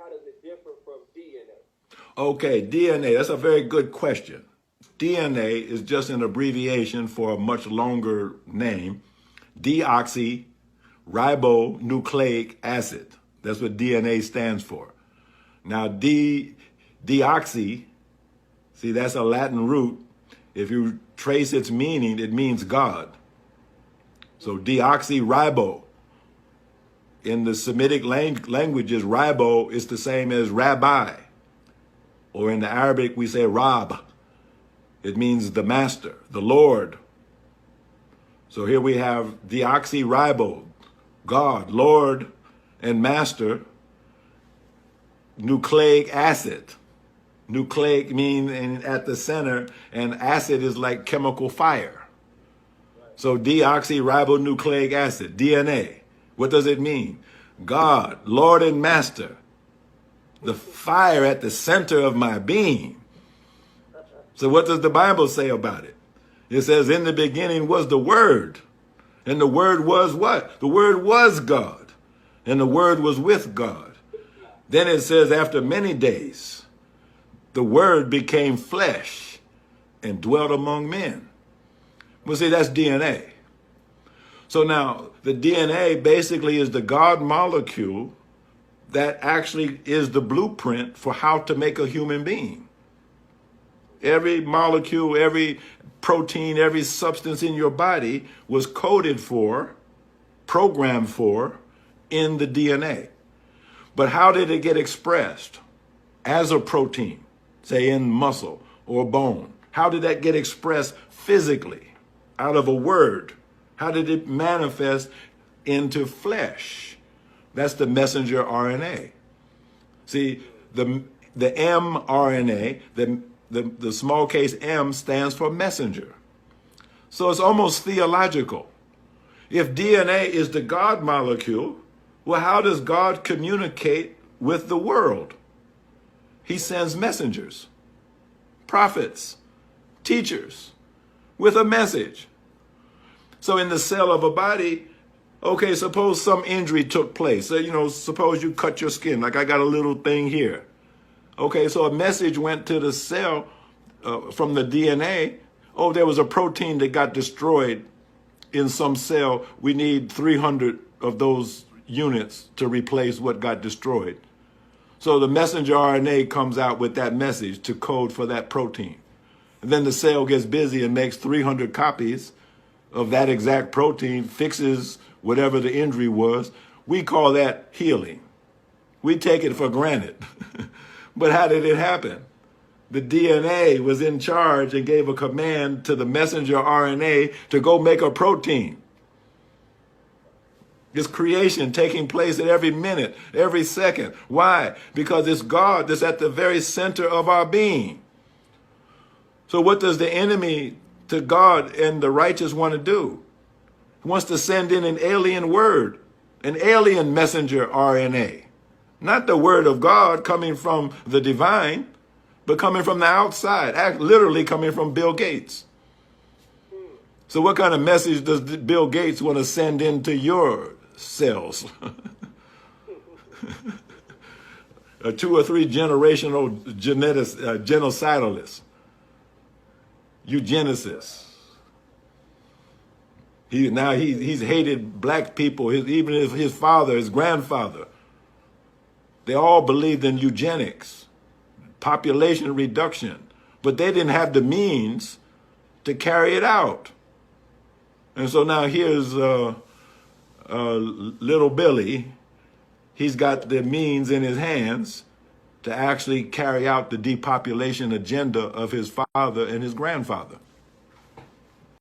how does it differ from DNA? Okay, DNA, that's a very good question. DNA is just an abbreviation for a much longer name, deoxyribonucleic acid. That's what DNA stands for. Now, deoxy, see, that's a Latin root. If you trace its meaning, it means God. So deoxyribo. In the Semitic languages, ribo is the same as rabbi. Or in the Arabic, we say Rab. It means the master, the Lord. So here we have deoxyribo, God, Lord, and master, nucleic acid. Nucleic means at the center, and acid is like chemical fire. So deoxyribonucleic acid, DNA. What does it mean? God, Lord and master, the fire at the center of my being. So what does the Bible say about it? It says, in the beginning was the Word. And the Word was what? The Word was God. And the Word was with God. Then it says, after many days, the Word became flesh and dwelt among men. Well, see, that's DNA. So now, the DNA basically is the God molecule that actually is the blueprint for how to make a human being. Every molecule, every protein, every substance in your body was coded for, programmed for, in the DNA. But how did it get expressed as a protein, say in muscle or bone? How did that get expressed physically out of a word? How did it manifest into flesh? That's the messenger RNA. See, the mRNA, the small case m stands for messenger. So it's almost theological. If DNA is the God molecule, well, how does God communicate with the world? He sends messengers, prophets, teachers with a message. So in the cell of a body, okay, suppose some injury took place. So, suppose you cut your skin, like I got a little thing here. Okay, so a message went to the cell from the DNA. Oh, there was a protein that got destroyed in some cell. We need 300 of those units to replace what got destroyed. So the messenger RNA comes out with that message to code for that protein. And then the cell gets busy and makes 300 copies of that exact protein, fixes whatever the injury was. We call that healing. We take it for granted. But how did it happen? The DNA was in charge and gave a command to the messenger RNA to go make a protein. It's creation taking place at every minute, every second. Why? Because it's God that's at the very center of our being. So what does the enemy to God and the righteous want to do? He wants to send in an alien word, an alien messenger RNA. Not the word of God coming from the divine, but coming from the outside, literally coming from Bill Gates. So what kind of message does Bill Gates want to send into your cells? A 2 or 3 generational genocidalists, eugenicists. He's hated black people, even his father, his grandfather. They all believed in eugenics, population reduction, but they didn't have the means to carry it out. And so now here's little Billy. He's got the means in his hands to actually carry out the depopulation agenda of his father and his grandfather.